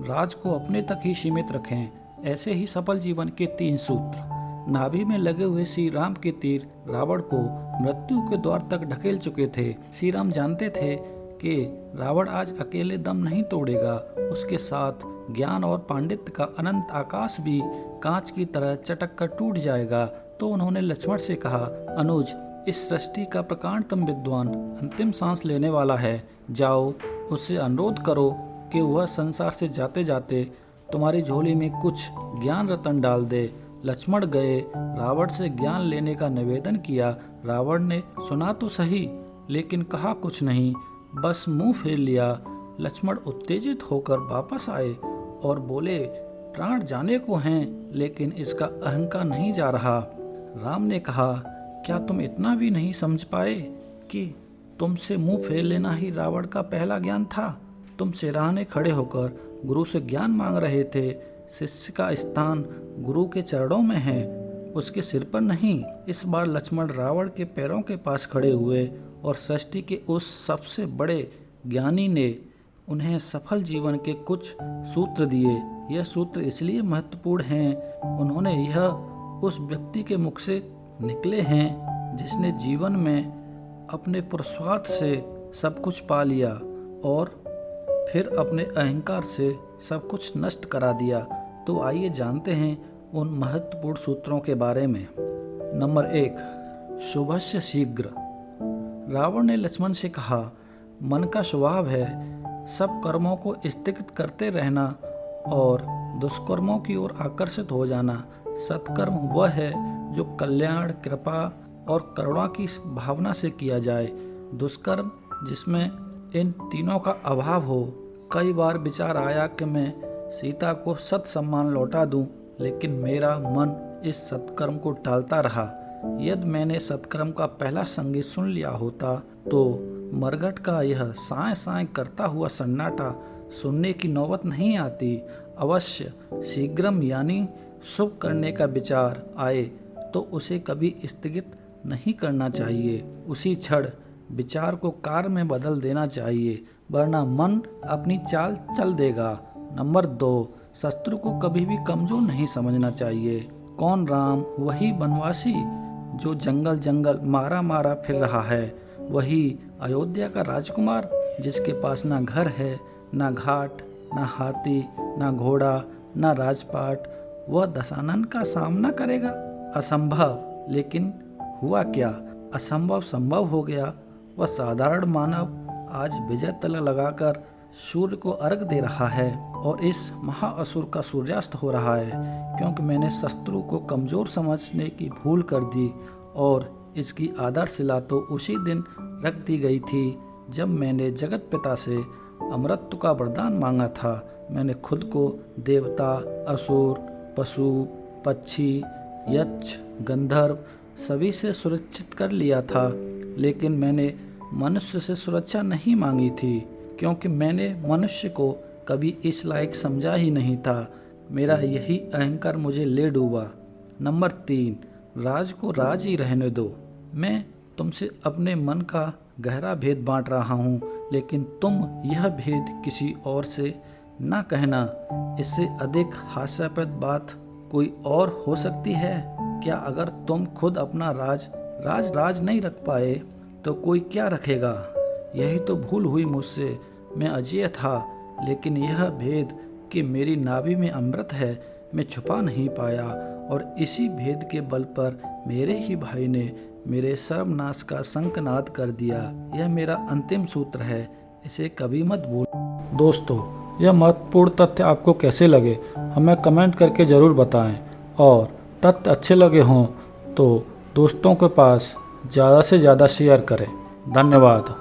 राज को अपने तक ही सीमित रखें। ऐसे ही सफल जीवन के 3 सूत्र। नाभि में लगे हुए श्री राम के तीर रावण को मृत्यु के द्वार तक ढकेल चुके थे। श्री राम जानते थे कि रावण आज अकेले दम नहीं तोड़ेगा, उसके साथ ज्ञान और पांडित्य का अनंत आकाश भी कांच की तरह चटक कर टूट जाएगा। तो उन्होंने लक्ष्मण से कहा, अनुज, इस सृष्टि का प्रकांडतम विद्वान अंतिम सांस लेने वाला है। जाओ, उससे अनुरोध करो कि वह संसार से जाते जाते तुम्हारी झोली में कुछ ज्ञान रतन डाल दे। लक्ष्मण गए, रावण से ज्ञान लेने का निवेदन किया। रावण ने सुना तो सही, लेकिन कहा कुछ नहीं, बस मुंह फेर लिया। लक्ष्मण उत्तेजित होकर वापस आए और बोले, प्राण जाने को हैं, लेकिन इसका अहंकार नहीं जा रहा। राम ने कहा, क्या तुम इतना भी नहीं समझ पाए कि तुमसे मुंह फेर लेना ही रावण का पहला ज्ञान था? तुम सिरहाने खड़े होकर गुरु से ज्ञान मांग रहे थे। शिष्य का स्थान गुरु के चरणों में है, उसके सिर पर नहीं। इस बार लक्ष्मण रावण के पैरों के पास खड़े हुए और सृष्टि के उस सबसे बड़े ज्ञानी ने उन्हें सफल जीवन के कुछ सूत्र दिए। यह सूत्र इसलिए महत्वपूर्ण हैं, उन्होंने यह उस व्यक्ति के मुख से निकले हैं जिसने जीवन में अपने पुरुषार्थ से सब कुछ पा लिया और फिर अपने अहंकार से सब कुछ नष्ट करा दिया। तो आइए जानते हैं उन महत्वपूर्ण सूत्रों के बारे में। नंबर 1, शुभस्य शीघ्र। रावण ने लक्ष्मण से कहा, मन का स्वभाव है सब कर्मों को स्थगित करते रहना और दुष्कर्मों की ओर आकर्षित हो जाना। सत्कर्म वह है जो कल्याण, कृपा और करुणा की भावना से किया जाए। दुष्कर्म जिसमें इन तीनों का अभाव हो। कई बार विचार आया कि मैं सीता को सत सम्मान लौटा दूं, लेकिन मेरा मन इस सत्कर्म को टालता रहा। यदि मैंने सत्कर्म का पहला संगीत सुन लिया होता तो मरघट का यह साए साए करता हुआ सन्नाटा सुनने की नौबत नहीं आती। अवश्य शीघ्रम यानी शुभ करने का विचार आए तो उसे कभी स्थगित नहीं करना चाहिए। उसी क्षण विचार को कार्य में बदल देना चाहिए, वरना मन अपनी चाल चल देगा। नंबर 2, शत्रु को कभी भी कमजोर नहीं समझना चाहिए। कौन राम? वही वनवासी जो जंगल जंगल मारा मारा फिर रहा है। वही अयोध्या का राजकुमार जिसके पास ना घर है, ना घाट, ना हाथी, ना घोड़ा, ना राजपाट। वह दशानन का सामना करेगा? असंभव। लेकिन हुआ क्या? असंभव संभव हो गया। वह साधारण मानव आज विजय तिलक लगाकर सूर्य को अर्घ दे रहा है और इस महाअसुर का सूर्यास्त हो रहा है, क्योंकि मैंने शत्रु को कमजोर समझने की भूल कर दी और इसकी आधारशिला तो उसी दिन रख दी गई थी जब मैंने जगत पिता से अमरत्व का वरदान मांगा था। मैंने खुद को देवता, असुर, पशु, पक्षी, यक्ष, गंधर्व सभी से सुरक्षित कर लिया था, लेकिन मैंने मनुष्य से सुरक्षा नहीं मांगी थी, क्योंकि मैंने मनुष्य को कभी इस लायक समझा ही नहीं था। मेरा यही अहंकार मुझे ले डूबा। नंबर 3, राज को राज ही रहने दो। मैं तुमसे अपने मन का गहरा भेद बांट रहा हूँ, लेकिन तुम यह भेद किसी और से ना कहना। इससे अधिक हास्यास्पद बात कोई और हो सकती है क्या? अगर तुम खुद अपना राज नहीं रख पाए तो कोई क्या रखेगा? यही तो भूल हुई मुझसे। मैं अजेय था, लेकिन यह भेद कि मेरी नाभि में अमृत है मैं छुपा नहीं पाया, और इसी भेद के बल पर मेरे ही भाई ने मेरे सर्वनाश का शंखनाद कर दिया। यह मेरा अंतिम सूत्र है, इसे कभी मत भूल। दोस्तों, यह महत्वपूर्ण तथ्य आपको कैसे लगे हमें कमेंट करके ज़रूर बताएं, और तथ्य अच्छे लगे हों तो दोस्तों के पास ज़्यादा से ज़्यादा शेयर करें। धन्यवाद।